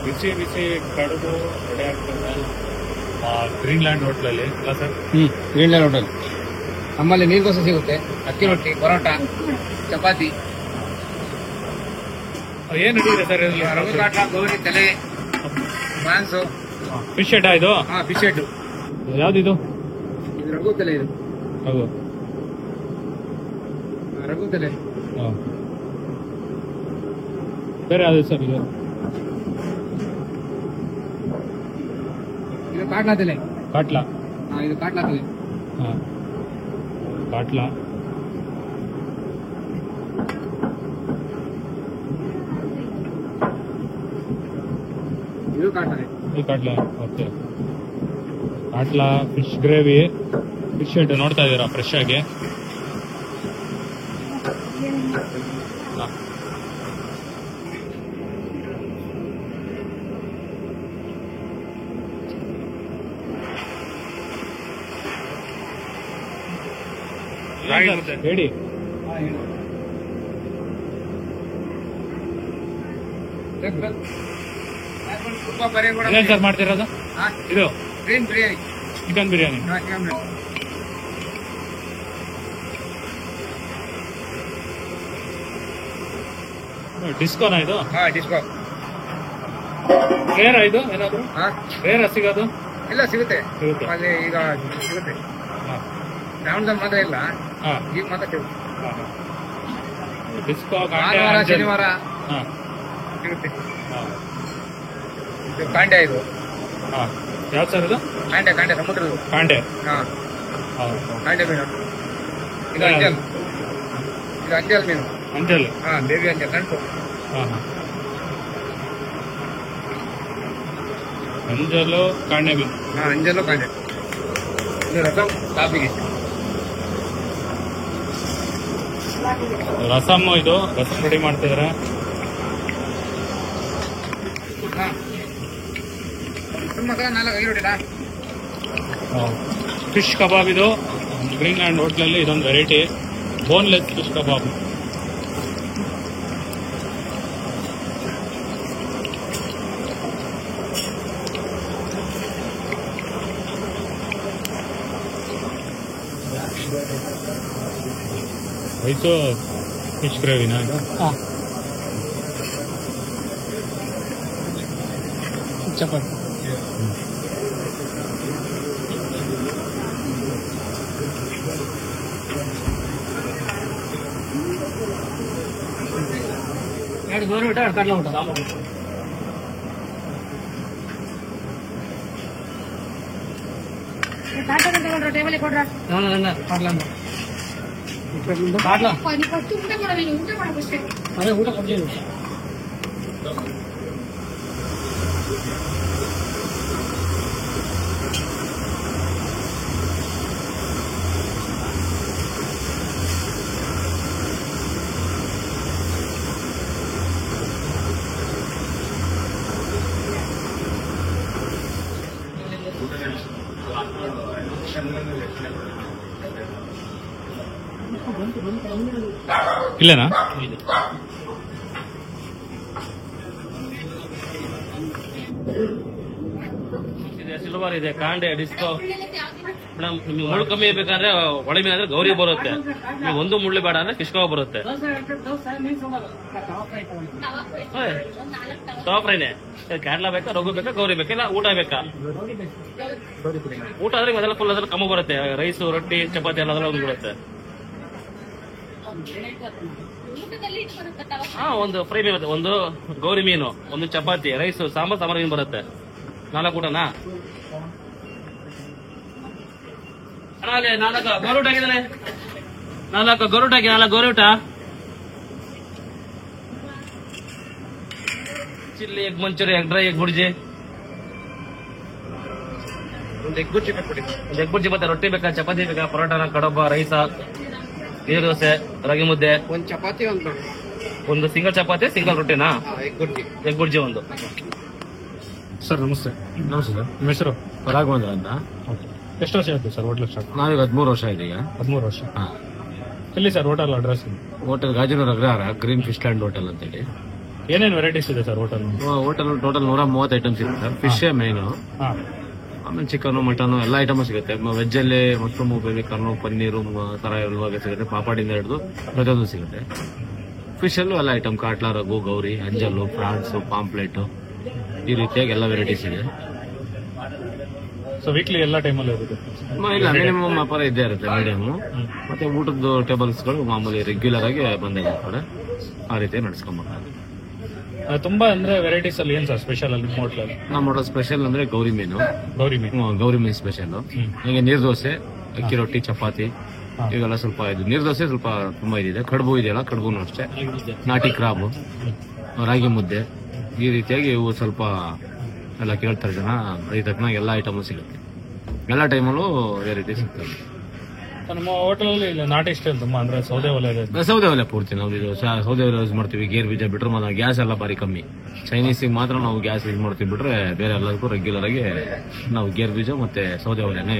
ಬಿಸಿ ಬಿಸಿ ಕಡುಬು ರೆಡಿ ಆಗ್ತದೆ green land ಹೋಟ್ಲಲ್ಲಿ ಅಲ್ಲ ಸರ್? Green land hotel. ನಮ್ಮಲ್ಲಿ ನೀರು ದೋಸೆ ಸಿಗುತ್ತೆ, ಅಕ್ಕಿ ರೊಟ್ಟಿ, ಪರೋಟ, ಚಪಾತಿ. ಏನ್ ನಡೀಇದೆ ಸರ್? ರಘು ಕಾಟ, ಗೌರಿ ತಲೆ, ಪ್ರಾನ್ಸು. ಫಿಶ್ ಹೆಡ್ ಇದು? Fish head. ಯಾವ್ದಿದು? ಇದು ರಘು ತಲೆ. ಇದು ಹೌದು, ರಘು ತಲೆ. ಬೇರೆ ಯಾವ್ದು ಸರ್? ಇದು ಕಾಟ್ಲಾ ತಲೆ. ಕಾಟ್ಲಾ? ಇದು ಕಾಟ್ಲಾ ತಲೆ. ಕಾಟ್ಲಾ. ಇದು ಕಾಟ್ಲಾ. ಇದು ಕಾಟ್ಲಾ. ಓಕೆ. ಕಾಟ್ಲಾ ಫಿಶ್ ಗ್ರೇವಿ, ಫಿಶ್ ಹೆಡ್ ನೋಡ್ತಾ ಇದ್ದೀರಾ ಫ್ರೆಶ್ ಆಗಿ. ಹೇಳಿ. ಏನ್ ಸರ್ ಮಾಡ್ತಿರೋದು? ಇದು ಗ್ರೀನ್ ಬಿರಿಯಾನಿ, ಚಿಕನ್ ಬಿರಿಯಾನಿ. ಡಿಸ್ಕೋನಾ ಇದು? ಡಿಸ್ಕೋ. ರೇರಾ ಇದು ಏನಾದ್ರು? ರೇರಾ ಸಿಗೋದು? ಇಲ್ಲ, ಸಿಗುತ್ತೆ. ಸಿಗುತ್ತೆ. ಅಲ್ಲಿ ಈಗ ಸಿಗುತ್ತೆ. ರಾವಣದಲ್ಲಿ ಮಾತ್ರ ಇಲ್ಲ, ಈಗ ಮಾತ್ರ ಸಿಗುತ್ತೆ. ಡಿಸ್ಕೋ ಭಾನುವಾರ ಶನಿವಾರ ಸಿಗುತ್ತೆ. ಇದು ಕಾಂಡೆ. ಇದು ಯಾವ್ದು ಸರ್ ಇದು? ಕಾಂಡೆ ಸಮುದ್ರದ್ದು ಕಾಂಡೆ. ಕಾಂಡೆ ಮೀನು. ಇದು ಅಂಜಲ್. ಇದು ಅಂಜಲ್ ಮೀನು. ಅಂಜಲ್? ಬೇಬಿ ಅಂಜಲ್ ಗಂಟು. ಅಂಜಲು ಕಾಂಡೆ ಮೀನು. ಅಂಜಲು ಕಾಂಡೆ. ಇದು ರಸಂ ಕಾಫಿಗೆ. ರಸಮ್. ಇದು ರಸಮ್ ರೆಡಿ ಮಾಡ್ತಿದಾರೆ. ಫಿಶ್ ಕಬಾಬ್ ಇದು ಗ್ರೀನ್ ಲ್ಯಾಂಡ್ ಹೋಟ್ಲಲ್ಲಿ ಇದೊಂದು ವೆರೈಟಿ, ಬೋನ್ಲೆಸ್ ಫಿಶ್ ಕಬಾಬ್. ವೈಸು ಫಿಶ್ ಗ್ರೇವಿನಾ ಇದು? ಚಪಾತಿ. ಎರಡು ಗೋರು ಊಟ, ಎರಡು ಕಡಲೆ ಊಟ. ಟೇಬಲ್ ಕೊಡ್ರ. ಅದೇ ಊಟ ಕೊಡ್ತೀನಿ. ಇಲ್ಲೇನಾ? ಸಿಲ್ವರ್ ಇದೆ, ಕಾಂಡೆ, ಡಿಸ್ಕೋ. ಮೇಡಮ್ ನಿಮ್ಗೆ ಮುಳ್ಳು ಕಮ್ಮಿ ಬೇಕಂದ್ರೆ ಒಳ ಮೀನು ಅಂದ್ರೆ ಗೌರಿ ಬರುತ್ತೆ. ನೀವು ಒಂದು ಮುಳ್ಳು ಬೇಡ ಅಂದ್ರೆ ಫಿಶ್ ಕಬಾಬ್ ಬರುತ್ತೆ. ತವಾ ಫ್ರೈನೇ. ಕೇರಳ ಬೇಕಾ, ರಘು ಬೇಕಾ, ಗೌರಿ ಬೇಕಾ, ಇಲ್ಲ ಊಟ ಬೇಕಾ? ಊಟ ಆದ್ರೆ ಅದೆಲ್ಲ ಫುಲ್ ಅದ್ರಲ್ಲಿ ಕಮ್ಮಿ ಬರುತ್ತೆ. ರೈಸು, ರೊಟ್ಟಿ, ಚಪಾತಿ ಎಲ್ಲ ಅದೆಲ್ಲ ಒಂದು ಬರುತ್ತೆ. ಒಂದು ಫ್ರೈ ಬರುತ್ತೆ, ಒಂದು ಗೌರಿ ಮೀನು, ಒಂದು ಚಪಾತಿ, ರೈಸು, ಸಾಂಬಾರ್ ಮೀನು ಬರುತ್ತೆ. 4 ಊಟನಾ? ಅಣ್ಣ ಅಲ್ಲಿ 4 ಗೌರೂಟ ಆಗಿದ್ದಾನೆ. 4 ಗೌರೂಟ ಆಗಿ 4 ಗೌರೂಟ. Chilli, egg manchurian, egg dry, egg bhurji. ಒಂದು ಎಗ್ ಬುರ್ಜಿ ಕೊಡಿ. ಒಂದು ಎಗ್ ಬುರ್ಜಿ ಮತ್ತೆ ರೊಟ್ಟಿ ಬೇಕಾ, ಚಪಾತಿ ಬೇಕಾ, ಪರೋಟಾನ, ಕಡಬ, ರೈಸ, ನೀರು ದೋಸೆ, ರಾಗಿ ಮುದ್ದೆ, ಒಂದು ಚಪಾತಿ ಒಂದು ಒಂದು ಸಿಂಗಲ್ ಚಪಾತಿ, ಸಿಂಗಲ್ ರೊಟ್ಟಿನಾ, ಎಗ್ ಬುರ್ಜಿ. ಎಗ್ ಬುರ್ಜಿ ಒಂದು. ಸರ್ ನಮಸ್ತೆ. ನಮಸ್ತೆ ಸರ್. ನಿಮ್ಮ ಹೆಸರು? ರಾಘವೇಂದ್ರ ಅಂತ. ಎಷ್ಟು ವರ್ಷ ಆಯ್ತು ಸರ್ ಹೋಟ್ಲ್ ಸ್ಟಾರ್ಟ್? ನಾವೀಗ 13 ವರ್ಷ ಆಯ್ತು ಈಗ. 13 ವರ್ಷ. ಹಾ. ಎಲ್ಲಿ sir hotel address? Hotel Gajanur Agrahara, green fish land hotel ಅಂತೇಳಿ. ಏನೇನು ವೆರೈಟೀಸ್ ಇದೆ sir hotel? Hotel total 130 items ಸಿಗುತ್ತೆ ಸರ್. ಫಿಶ್ ಮೇನು, ಹಾಂ. ಆಮೇಲೆ ಚಿಕನ್, ಮಟನ್ ಎಲ್ಲ ಐಟಮ್ ಸಿಗುತ್ತೆ. ವೆಜ್ ಅಲ್ಲಿ ಮಶ್ರೂಮ್, ಬೇಬಿ ಕಾರ್ನು, ಪನ್ನೀರು ತರ ಎಲ್ಲ ಸಿಗುತ್ತೆ. ಪಾಪಡಿಂದ ಹಿಡಿದು ಪ್ರತಿಯೊಂದು ಸಿಗುತ್ತೆ. ಫಿಶ್ ಅಲ್ಲೂ ಎಲ್ಲ ಐಟಮ್, ಕಾಟ್ಲಾ, ರಘು, ಗೌರಿ, ಅಂಜಲು, ಫ್ರಾನ್ಸ್, ಪಾಂಪ್ಲೆಟ್, ಈ ರೀತಿಯಾಗಿ ಎಲ್ಲ ವೆರೈಟೀಸ್ ಇದೆ. ಸೊ ವೀಕ್ಲಿ ಎಲ್ಲ ಟೈಮಲ್ಲಿ ಇರುತ್ತೆ? ಇಲ್ಲ, ಮಿನಿಮಮ್ ವ್ಯಾಪಾರ ಇದ್ದೇ ಇರುತ್ತೆ ಮೀಡಿಯಮ್. ಮತ್ತೆ ಊಟದ ಟೇಬಲ್ಸ್ಗಳು ಮಾಮೂಲಿ ರೆಗ್ಯುಲರ್ ಆಗಿ ಬಂದೇ ಇರ್ತಾರೆ. ಆ ರೀತಿ ನಡ್ಸ್ಕೊಂಡ್ಬರ್ತಾರೆ. ತುಂಬಾ ಅಂದ್ರೆ ವೆರೈಟೀಸ್ ಅಲ್ಲಿ ಏನ್ ಸರ್ ಸ್ಪೆಷಲ್ ಅಲ್ಲಿ ನಿಮ್ಮ ಹೋಟ್ಲಲ್ಲಿ? ನಮ್ಮ ಹೋಟೆಲ್ ಸ್ಪೆಷಲ್ ಅಂದ್ರೆ ಗೌರಿ ಮೀನು. ಗೌರಿ ಮೀನು? ಗೌರಿ ಮೀನು ಸ್ಪೆಷಲ್. ಹೀಗೆ ನೀರ್ ದೋಸೆ, ಅಕ್ಕಿ ರೊಟ್ಟಿ, ಚಪಾತಿ ಇವೆಲ್ಲ ಸ್ವಲ್ಪ ಇದು. ನೀರ್ ದೋಸೆ ಸ್ವಲ್ಪ ತುಂಬಾ ಇದಿದೆ. ಕಡುಬು ಇದೆಯಲ್ಲ, ಕಡುಬುನು ಅಷ್ಟೇ. ನಾಟಿ ಕ್ರಾಬು, ರಾಗಿ ಮುದ್ದೆ, ಈ ರೀತಿಯಾಗಿ ಇವು ಸ್ವಲ್ಪ ಎಲ್ಲ ಕೇಳ್ತಾರೆ ಜನ. ಈ ತಕ್ಕನಾಗ ಎಲ್ಲ ಐಟಮು ಸಿಗುತ್ತೆ. ಎಲ್ಲ ಟೈಮಲ್ಲೂ ಅದೇ ರೀತಿ ಸಿಗ್ತದೆ. ನಮ್ಮ ಹೋಟೆಲಲ್ಲಿ ಇಲ್ಲ ನಾಟಿ ಸ್ಟೈಲ್ ತುಂಬಾ ಅಂದ್ರೆ ಸೌದೆ ಒಲೆ ಇದೆ. ಸೌದೆ ಒಲೆ ಪೂರ್ತಿ ನಾವು ಇದು ಸೌದೆ ಒಲೆ ಯೂಸ್ ಮಾಡ್ತೀವಿ. ಗೇರ್ ಬೀಜ ಬಿಟ್ರೆ ಮಾತ್ರ ಗ್ಯಾಸ್ ಎಲ್ಲ ಬಾರಿ ಕಮ್ಮಿ. ಚೈನೀಸಿಗೆ ಮಾತ್ರ ನಾವು ಗ್ಯಾಸ್ ಯೂಸ್ ಮಾಡ್ತೀವಿ, ಬಿಟ್ರೆ ಬೇರೆ ಎಲ್ಲದಕ್ಕೂ ರೆಗ್ಯುಲರ್ ಆಗಿ ನಾವು ಗೇರ್ ಬೀಜ ಮತ್ತೆ ಸೌದೆ ಒಲೆನೇ.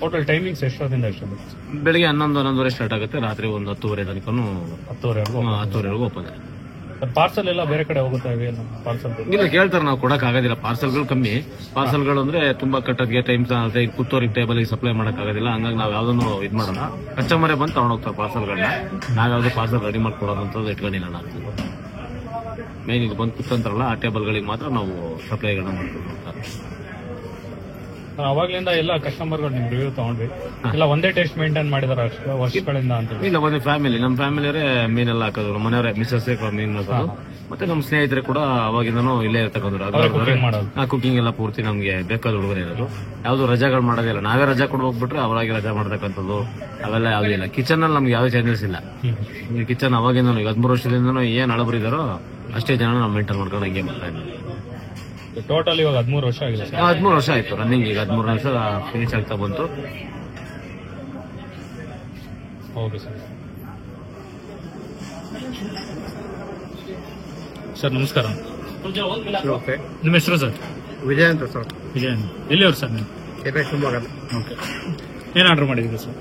ಹೋಟೆಲ್ ಟೈಮಿಂಗ್ಸ್ ಎಷ್ಟೊಂದಿಂದ ಎಷ್ಟು? ಬೆಳಿಗ್ಗೆ 11-11:30 ಸ್ಟಾರ್ಟ್ ಆಗುತ್ತೆ. ರಾತ್ರಿ ಒಂದು 10:30 ತನಕನೂ 10:30ವರೆಗೂ ಓಪನ್. ಪಾರ್ಸಲ್ ಎಲ್ಲ ಬೇರೆ ಕಡೆ ಹೋಗುತ್ತಾ ಇವೆ? ಪಾರ್ಸಲ್ ಇಲ್ಲ, ಕೇಳ್ತಾರೆ, ನಾವು ಕೊಡಕ್ ಆಗೋದಿಲ್ಲ. ಪಾರ್ಸಲ್ಗಳು ಕಮ್ಮಿ. ಪಾರ್ಸಲ್ಗಳು ಅಂದ್ರೆ ತುಂಬಾ ಕಟ್ಟೋದಕ್ಕೆ ಟೈಮ್ ಕೂತೋರಿಗೆ ಟೇಬಲ್ ಸಪ್ಲೈ ಮಾಡಕ್ ಆಗೋದಿಲ್ಲ. ಹಂಗಾಗಿ ನಾವ್ ಯಾವ್ದನ್ನು ಇದ್ ಮಾಡೋಣ. ಕಸ್ಟಮರೇ ಬಂದು ತಗೊಂಡೋಗ್ತಾರೆ ಪಾರ್ಸಲ್ಗಳನ್ನ. ನಾವ್ಯಾವ್ದು ಪಾರ್ಸಲ್ ರೆಡಿ ಮಾಡ್ಕೊಡೋದಂತ ಇಟ್ಕೊಂಡಿಲ್ಲ ನಾವು. ಮೇನ್ ಈಗ ಬಂದು ಕೂತಂತಾರಲ್ಲ, ಆ ಟೇಬಲ್ಗಳಿಗೆ ಮಾತ್ರ ನಾವು ಸಪ್ಲೈಗಳನ್ನ ಮಾಡ್ಕೊಂಡು. ಅವಾಗ್ಲಿಂದ ಎಲ್ಲ ಕಸ್ಟಮರ್ಗಳು ನಿಮ್ ರಿವ್ಯೂ ತಗೊಂಡ್ವಿ. ಇಲ್ಲ ಒಂದೇ ಟೇಸ್ಟ್ ಮೇಂಟೈನ್ ಮಾಡಿದಾರ ವರ್ಷಗಳಿಂದ ಅಂತ? ಇಲ್ಲ, ಒಂದು ಫ್ಯಾಮಿಲಿ, ನಮ್ಮ ಫ್ಯಾಮಿಲಿಯವರೇ ಮೀನೆಲ್ಲ ಹಾಕೋದು. ನಮ್ಮ ಮನೆಯವರೇ ಮಿಸಸ್ ಮೀನ್ ಹಾಕೋದು. ಮತ್ತೆ ನಮ್ಮ ಸ್ನೇಹಿತರೆ ಕೂಡ ಅವಾಗಿಂದನೂ ಇಲ್ಲೇ ಇರ್ತಕ್ಕಂಥ ಕುಕಿಂಗ್ ಎಲ್ಲ ಪೂರ್ತಿ ನಮ್ಗೆ ಬೇಕಾದ ಹುಡುಗರು ಇರೋದು. ಯಾವ್ದು ರಜಾಗಳು ಮಾಡೋದಿಲ್ಲ. ನಾವೇ ರಜಾ ಕೊಡ್ಬೋಗ್ಬಿಟ್ರೆ ಅವರಾಗಿ ರಜಾ ಮಾಡ್ತಕ್ಕಂಥದ್ದು ಅವೆಲ್ಲ ಯಾವ್ದು ಇಲ್ಲ. ಕಿಚನ್ ಅಲ್ಲಿ ನಮ್ಗೆ ಯಾವ್ದು ಚೇಂಜಸ್ ಇಲ್ಲ. ಕಿಚನ್ ಅವಾಗಿಂದ 13 ವರ್ಷದಿಂದನೂ ಏನ್ ಅಳಬರಿದಾರೋ ಅಷ್ಟೇ ಜನ ನಾವು ಮೇಂಟೈನ್ ಮಾಡ್ಕೊಂಡು ಹಂಗೆ ಬರ್ತಾ ಇದ್ದೀವಿ. ಟೋಟಲ್ ಇವಾಗ 13 ವರ್ಷ ಆಗಿದೆ? 13 ವರ್ಷ ಆಯ್ತು ರನ್ನಿಂಗ್. ಈಗ 13 ವರ್ಷ ಫಿನಿಶ್ ಆಗ್ತಾ ಬಂತು. Okay sir. ಸರ್ ನಮಸ್ಕಾರ. ನಿಮ್ಮ ಹೆಸರು ಸರ್? ವಿಜಯ್ ಅಂತ ಸರ್. ವಿಜಯ್. ಎಲ್ಲಿಯವ್ರು ಸರ್ ನೀವು? ಶಿವಮೊಗ್ಗ. ಓಕೆ. ಏನು ಆರ್ಡರ್ ಮಾಡಿದ್ರಿ ಸರ್?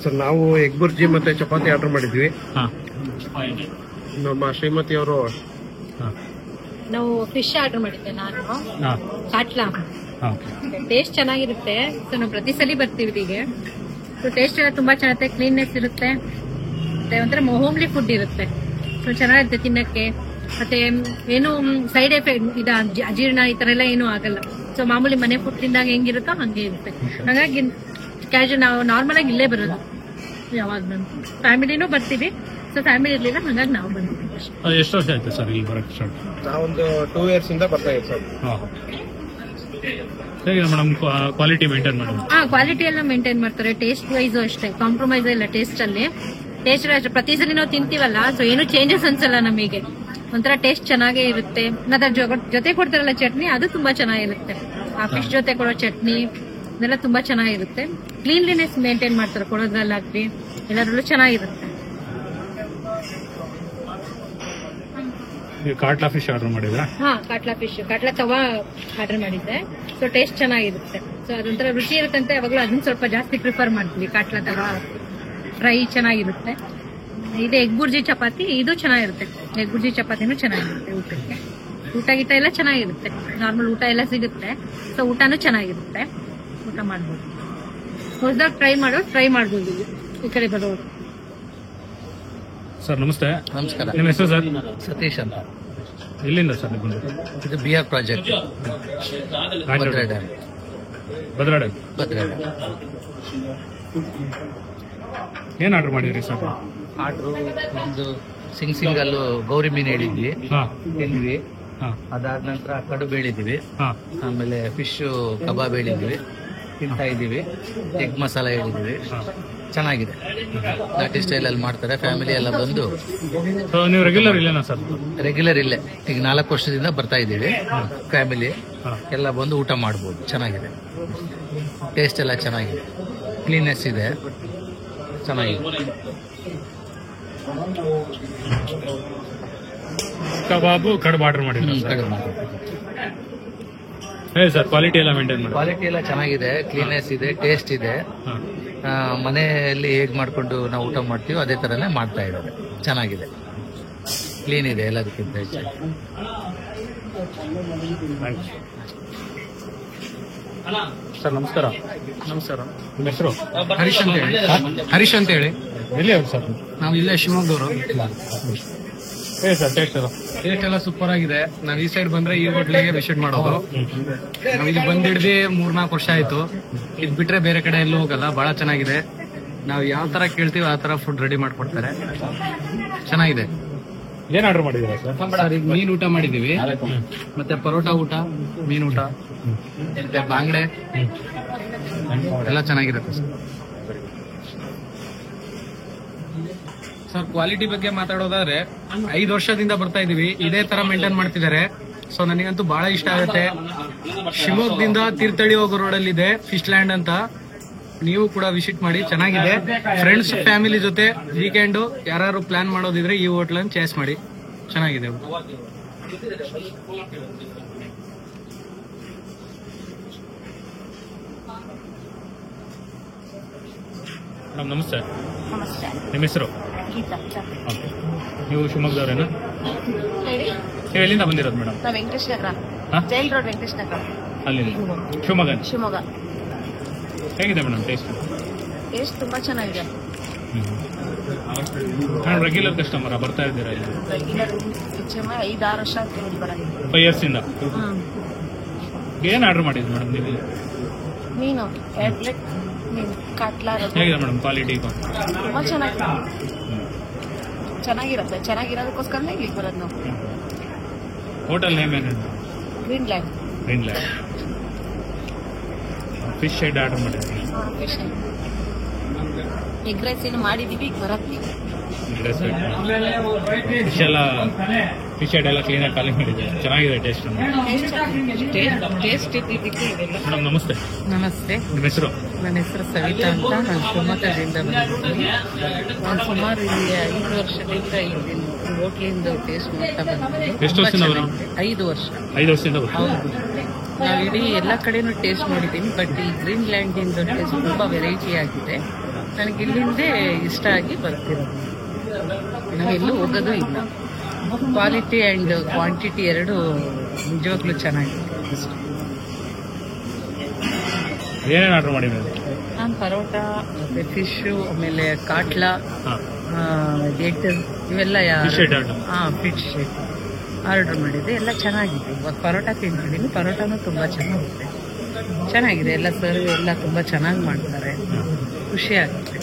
ಸರ್ ನಾವು ಎಗ್ ಬುರ್ಜಿ ಮತ್ತೆ ಚಪಾತಿ ಆರ್ಡರ್ ಮಾಡಿದ್ವಿ. ಹಾಂ. ನಮ್ಮ ಶ್ರೀಮತಿ ಅವರು ನಾವು ಫಿಶ್ ಆರ್ಡರ್ ಮಾಡಿದ್ದೆ ನಾನು. ಹಾಂ. ಕಾಟ್ಲಾ. ಹಾಂ. ಟೇಸ್ಟ್ ಚೆನ್ನಾಗಿರುತ್ತೆ. ಸೊ ನಾವು ಪ್ರತಿ ಸಲ ಬರ್ತೀವಿ ಇಲ್ಲಿಗೆ. ಸೊ ಟೇಸ್ಟ್ ಎಲ್ಲ ತುಂಬಾ ಚೆನ್ನಾಗಿರುತ್ತೆ. ಕ್ಲೀನ್ನೆಸ್ ಇರುತ್ತೆ. ಮತ್ತೆ ಒಂಥರ ಹೋಮ್ಲಿ ಫುಡ್ ಇರುತ್ತೆ. ಸೊ ಚೆನ್ನಾಗಿರುತ್ತೆ ತಿನ್ನಕ್ಕೆ. ಮತ್ತೆ ಏನು ಸೈಡ್ ಎಫೆಕ್ಟ್ ಇದು ಅಜೀರ್ಣ ಈ ತರ ಎಲ್ಲ ಏನೂ ಆಗಲ್ಲ. ಸೊ ಮಾಮೂಲಿ ಮನೆ ಫುಡ್ ತಿಂದಾಗ ಹೆಂಗಿರುತ್ತೋ ಹಂಗೆ ಇರುತ್ತೆ. ಹಾಗಾಗಿ ಕ್ಯಾಶುವಲ್ ನಾವು ನಾರ್ಮಲ್ ಆಗಿ ಇಲ್ಲೇ ಬರೋದು ಯಾವಾಗ ಫ್ಯಾಮಿಲಿನೂ ಬರ್ತೀವಿ. ಸೊ ಫ್ಯಾಮಿಲಿ ಇರ್ಲಿಲ್ಲ, ಹಾಗಾಗಿ ನಾವು ಬಂದಿದ್ದೀವಿ. ಎಷ್ಟು ವರ್ಷ ಆಯ್ತು ಸರ್ ಇಲ್ಲಿ ಬರೋಕ್ಕೆ ಸ್ಟಾರ್ಟ್? ನಾವೊಂದು 2 years ಇಂದ ಬರ್ತಾ ಇದ್ದೀವಿ ಸರ್. ಹಾಂ. ಹೇಗಿದೆ ಮೇಡಮ್ ಕ್ವಾಲಿಟಿ ಮೇಂಟೈನ್ ಮಾಡೋದು? ಕ್ವಾಲಿಟಿ ಎಲ್ಲ ಮೇಂಟೈನ್ ಮಾಡ್ತಾರೆ. ಟೇಸ್ಟ್ ವೈಸ್ ಅಷ್ಟೇ, ಕಾಂಪ್ರಮೈಸ್ ಇಲ್ಲ ಟೇಸ್ಟ್ ಅಲ್ಲಿ. ಟೇಸ್ಟ್ ಅಷ್ಟೇ ಪ್ರತಿ ಸಲ ನಾವು ತಿಂತೀವಲ್ಲ, ಸೊ ಏನು ಚೇಂಜಸ್ ಅನ್ಸಲ್ಲ ನಮಗೆ. ಒಂಥರ ಟೇಸ್ಟ್ ಚೆನ್ನಾಗೇ ಇರುತ್ತೆ. ಅದರ ಜೊತೆ ಕೊಡ್ತಾರಲ್ಲ ಚಟ್ನಿ, ಅದು ತುಂಬಾ ಚೆನ್ನಾಗಿರುತ್ತೆ. ಆ ಫಿಶ್ ಜೊತೆ ಕೊಡೋ ಚಟ್ನಿ ಇದೆಲ್ಲ ತುಂಬಾ ಚೆನ್ನಾಗಿರುತ್ತೆ. ಕ್ಲೀನ್ಲಿನೆಸ್ ಮೇಂಟೈನ್ ಮಾಡ್ತಾರೆ ಕೊಡೋದ್ರಲ್ಲಾಗ್ಲಿ ಎಲ್ಲರಲ್ಲೂ ಚೆನ್ನಾಗಿರುತ್ತೆ. ಕಾಟ್ಲಾ ಫಿಶ್ ಆರ್ಡರ್ ಮಾಡಿದ್ರಾ? ಕಾಟ್ಲಾ ಫಿಶ್, ಕಾಟ್ಲಾ ತವಾ ಆರ್ಡರ್ ಮಾಡಿದ್ದೆ. ಸೊ ಟೇಸ್ಟ್ ಚೆನ್ನಾಗಿರುತ್ತೆ. ಸೊ ಅದೊಂಥರ ರುಚಿ ಇರುತ್ತೆ ಅಂತ ಯಾವಾಗಲೂ ಅದನ್ನ ಸ್ವಲ್ಪ ಜಾಸ್ತಿ ಪ್ರಿಫರ್ ಮಾಡ್ತೀವಿ. ಕಾಟ್ಲಾ ತವಾ ಫ್ರೈ ಚೆನ್ನಾಗಿರುತ್ತೆ. ಇದು ಎಗ್ ಬುರ್ಜಿ ಚಪಾತಿ, ಇದು ಚೆನ್ನಾಗಿರುತ್ತೆ. ಎಗ್ ಬುರ್ಜಿ ಚಪಾತಿನೂ ಚೆನ್ನಾಗಿರುತ್ತೆ. ಊಟಕ್ಕೆ ಊಟ ಗೀಟ ಎಲ್ಲ ಚೆನ್ನಾಗಿರುತ್ತೆ. ನಾರ್ಮಲ್ ಊಟ ಎಲ್ಲ ಸಿಗುತ್ತೆ. ಸೊ ಊಟನೂ ಚೆನ್ನಾಗಿರುತ್ತೆ. ಊಟ ಮಾಡ್ಬೋದು. ಹೊಸದಾಗಿ ಟ್ರೈ ಮಾಡ್ಬೋದು ಈ ಕಡೆ ಬರೋರು. ಸರ್ ನಮಸ್ತೆ. ನಮಸ್ಕಾರ. ನಿಮ್ಮ ಹೆಸರು ಸರ್? ಸತೀಶ್ ಅಂತ. ಎಲ್ಲಿಂದ ಸರ್ ನೀವು? ಇದು B R project, Bhadra dam. Bhadra dam. ಏನ್ ಆರ್ಡರ್ ಮಾಡಿದ್ರಿ ಸರ್? ಆರ್ಡ್ರು ಒಂದು ಸಿಂಗಲ್ ಗೌರಿ ಮೀನು ಹೇಳಿದ್ವಿ, ತಿಂದ್ವಿ. ಅದಾದ ನಂತರ ಕಡುಬು ಹೇಳಿದ್ವಿ. ಆಮೇಲೆ ಫಿಶ್ ಕಬಾಬ್ ಹೇಳಿದ್ವಿ, ತಿಂತಾ ಇದೀವಿ. ಎಗ್ ಮಸಾಲ ಹೇಳಿದ್ವಿ. ಚೆನ್ನಾಗಿದೆ. ನಾಟಿ ಸ್ಟೈಲಲ್ಲಿ ಮಾಡ್ತಾರೆ. ಫ್ಯಾಮಿಲಿ ಎಲ್ಲ ಬಂದು ಸೊ ನೀವು ರೆಗ್ಯುಲರ್ ಇಲ್ಲೇನಾ ಸರ್? ರೆಗ್ಯುಲರ್ ಇಲ್ಲೇ ಈಗ 4 ವರ್ಷದಿಂದ ಬರ್ತಾ ಇದ್ದೀವಿ. ಫ್ಯಾಮಿಲಿ ಎಲ್ಲ ಬಂದು ಊಟ ಮಾಡ್ಬೋದು. ಚೆನ್ನಾಗಿದೆ, ಟೇಸ್ಟ್ ಎಲ್ಲ ಚೆನ್ನಾಗಿದೆ, ಕ್ಲೀನ್ನೆಸ್ ಇದೆ, ಚೆನ್ನಾಗಿದೆ. ಕಬಾಬು ಕಡುಬು ಆರ್ಡರ್ ಮಾಡಿದ್ರು ಕಡಿಮೆ ಹೇಳಿ ಸರ್, ಕ್ವಾಲಿಟಿ ಎಲ್ಲ ಮೇಂಟೈನ್ ಮಾಡಿ. ಕ್ವಾಲಿಟಿ ಎಲ್ಲ ಚೆನ್ನಾಗಿದೆ, ಕ್ಲೀನ್ನೆಸ್ ಇದೆ, ಟೇಸ್ಟ್ ಇದೆ. ಮನೆಯಲ್ಲಿ ಹೇಗೆ ಮಾಡ್ಕೊಂಡು ನಾವು ಊಟ ಮಾಡ್ತೀವೋ ಅದೇ ಥರನೇ ಮಾಡ್ತಾ ಇದ್ದಾರೆ. ಚೆನ್ನಾಗಿದೆ, ಕ್ಲೀನ್ ಇದೆ ಎಲ್ಲದಕ್ಕಿಂತ ಹೆಚ್ಚಾಗಿ. ಸರ್ ನಮಸ್ಕಾರ. ನಮಸ್ಕಾರ. ನಿಮ್ಮ ಹೆಸರು? ಹರೀಶ್ ಅಂತ ಹೇಳಿ. ಹರೀಶ್ ಅಂತ ಹೇಳಿ. ಎಲ್ಲಿ ಅವ್ರು ಸರ್? ನಾವು ಇಲ್ಲೇ ಶಿವಮೊಗ್ಗದವರು. ಹೇಳಿ ಸರ್, ಟೇಸ್ಟ್ ಎಲ್ಲ? ಟೇಸ್ಟ್ ಎಲ್ಲ ಸೂಪರ್ ಆಗಿದೆ. ನಾವು ಈ ಸೈಡ್ ಬಂದ್ರೆ ಈ ಹೋಟ್ಲಿಗೆ ವಿಸಿಟ್ ಮಾಡೋದು. ನಾವು ಇಲ್ಲಿ ಬಂದಿಡ್ದು 3-4 ವರ್ಷ ಆಯ್ತು. ಇದು ಬಿಟ್ರೆ ಬೇರೆ ಕಡೆ ಎಲ್ಲೂ ಹೋಗಲ್ಲ. ಬಹಳ ಚೆನ್ನಾಗಿದೆ. ನಾವು ಯಾವ ತರ ಕೇಳ್ತೀವಿ ಆ ತರ ಫುಡ್ ರೆಡಿ ಮಾಡ್ಕೊಡ್ತಾರೆ. ಚೆನ್ನಾಗಿದೆ. ಏನ್ ಆರ್ಡರ್ ಮಾಡಿದ್ದೀರಾ ಸರ್? ಸರ್ ಈಗ ಮೀನ್ ಊಟ ಮಾಡಿದೀವಿ, ಮತ್ತೆ ಪರೋಟ ಊಟ, ಮೀನ್ ಊಟ, ಮತ್ತೆ ಬಾಂಗ್ಡೆ ಎಲ್ಲ ಚೆನ್ನಾಗಿರುತ್ತೆ ಸರ್. ಸರ್ ಕ್ವಾಲಿಟಿ ಬಗ್ಗೆ ಮಾತಾಡೋದಾದ್ರೆ 5 ವರ್ಷದಿಂದ ಬರ್ತಾ ಇದೀವಿ, ಇದೇ ತರ ಮೇಂಟೈನ್ ಮಾಡ್ತಿದ್ದಾರೆ. ಸೊ ನನಗಂತೂ ಬಹಳ ಇಷ್ಟ ಆಗುತ್ತೆ. ಶಿವಮೊಗ್ಗದಿಂದ ತೀರ್ಥಹಳ್ಳಿ ಹೋಗೋ ರೋಡಲ್ಲಿ ಇದೆ ಫಿಶ್ ಲ್ಯಾಂಡ್ ಅಂತ. ನೀವು ಕೂಡ ವಿಸಿಟ್ ಮಾಡಿ, ಚೆನ್ನಾಗಿದೆ. ಫ್ರೆಂಡ್ಸ್ ಫ್ಯಾಮಿಲಿ ಜೊತೆ ವೀಕೆಂಡ್ ಯಾರು ಪ್ಲಾನ್ ಮಾಡೋದಿದ್ರೆ ಈ ಹೋಟ್ಲನ್ನು ಚಾಯ್ಸ್ ಮಾಡಿ, ಚೆನ್ನಾಗಿದೆ. ಮೇಡಮ್ ನಮಸ್ತೆ. ನಮಸ್ತೆ. ನಿಮ್ಮ ಹೆಸರು? ಗೀತಾ. ಓಕೆ. ನೀವು ಶಿವಮೊಗ್ಗದವರೇನಾ? ಹೇಳಿ. ನೀವು ಎಲ್ಲಿಂದ ಬಂದಿರೋದು ಮೇಡಮ್? ನಾವು ವೆಂಕಟೇಶ್ ನಗರ, ಹಾ? ಜೈಲ್ ರೋಡ್ ವೆಂಕಟೇಶ್ ನಗರ, ಅಲ್ಲಿ ಶಿವಮೊಗ್ಗ. ಶಿವಮೊಗ್ಗ. ಹೇಗಿದೆ ಮೇಡಮ್ ಟೇಸ್ಟ್? ಟೇಸ್ಟ್ ತುಂಬಾ ಚೆನ್ನಾಗಿದೆ. ಮೇಡಮ್ ರೆಗ್ಯುಲರ್ ಕಸ್ಟಮರ್ ಬರ್ತಾ ಇದ್ದೀರಾ ಇಲ್ಲಿ? ರೆಗ್ಯುಲರ್ ಹೆಚ್ಚು 5-6 ವರ್ಷ ಆಗ್ತಿರೋದು ಬರೋದು. 5 years ಇಂದ. ಏನ್ ಆರ್ಡರ್ ಮಾಡಿದ್ರಿ ಮೇಡಮ್ ನೀವು? ಮೀನು 2 ಪ್ಲೇಟ್ ಮೀನು ಕಾಟ್ಲಾ. ಹೇಗಿದೆ ಮೇಡಮ್ ಕ್ವಾಲಿಟಿ? ತುಂಬಾ ಚೆನ್ನಾಗಿರುತ್ತೆ. ಚೆನ್ನಾಗಿರೋದಕ್ಕೋಸ್ಕರನೇ ಇಲ್ಲಿಗೆ ಬರೋದು ನಾವು. ಹೋಟೆಲ್ ನೇಮ್ ಏನು? Green land. Green land. Fish head order ಮಾಡಿದ್ರಿ? ಫಿಶ್ ಎಗ್ ರೈಸ್ ಏನು ಮಾಡಿದೀವಿ, ಈಗ ಬರತ್ತಿ. ಫಿಶ್ ಹೆಡ್ ಎಲ್ಲ ಕ್ಲೀನಾಗಿ ಖಾಲಿ ಮಾಡಿದೆ, ಚೆನ್ನಾಗಿದೆ ಟೇಸ್ಟ್. ಟೇಸ್ಟ್ ಇದ್ದಿದ್ದಕ್ಕೆ ಇವೆಲ್ಲ. ಮೇಡಮ್ ನಮಸ್ತೆ. ನಮಸ್ತೆ. ನಿಮ್ಮ ಹೆಸರು? ನನ್ನ ಹೆಸರು ಸವಿತಾ ಅಂತ. ನಾನು ಶಿವಮೊಗ್ಗದಿಂದ ಬಂದಿದ್ದೀನಿ. ನಾನು ಸುಮಾರು ಇಲ್ಲಿ 5 ವರ್ಷದಿಂದ ಇಲ್ಲಿ ಹೋಟ್ಲಿಂದ ಟೇಸ್ಟ್ ಮಾಡ್ತಾ ಬಂದಿದ್ದೀನಿ. ಎಷ್ಟು ವರ್ಷದಿಂದ ಬರೋಣ? 5 ವರ್ಷ. 5 ವರ್ಷದಿಂದ ಹೌದು. ನಾವು ಇಡೀ ಎಲ್ಲ ಕಡೆನೂ ಟೇಸ್ಟ್ ಮಾಡಿದ್ದೀನಿ, ಬಟ್ ಈ ಗ್ರೀನ್ ಲ್ಯಾಂಡಿಂದ ಟೇಸ್ಟ್ ತುಂಬ ವೆರೈಟಿ ಆಗಿದೆ. ನನಗೆ ಇಲ್ಲಿಂದೇ ಇಷ್ಟ ಆಗಿ ಬರ್ತಿರೋದು. ನಾವೆಲ್ಲೂ ಹೋಗೋದು ಇಲ್ಲ. ಕ್ವಾಲಿಟಿ ಆ್ಯಂಡ್ ಕ್ವಾಂಟಿಟಿ ಎರಡು ನಿಜವಾಗ್ಲೂ ಚೆನ್ನಾಗಿದೆ. ಏನೇನು ಆರ್ಡರ್ ಮಾಡಿ ಮೇಡಮ್? ನಾನು ಪರೋಟ, ಮತ್ತೆ ಫಿಶು, ಆಮೇಲೆ ಕಾಟ್ಲಾ, ಎಗ್, ಇವೆಲ್ಲ ಫಿಶ್ ಹೆಡ್ ಫಿಶ್ ಆರ್ಡರ್ ಮಾಡಿದ್ದೆ. ಎಲ್ಲ ಚೆನ್ನಾಗಿದೆ. ಇವಾಗ ಪರೋಟ ತಿಂತಿದ್ದೀನಿ. ಪರೋಟನೂ ತುಂಬ ಚೆನ್ನಾಗಿದೆ. ಎಲ್ಲ ಸರ್ವ್ ಎಲ್ಲ ತುಂಬ ಚೆನ್ನಾಗಿ ಮಾಡ್ತಾರೆ. ಖುಷಿ ಆಗುತ್ತೆ.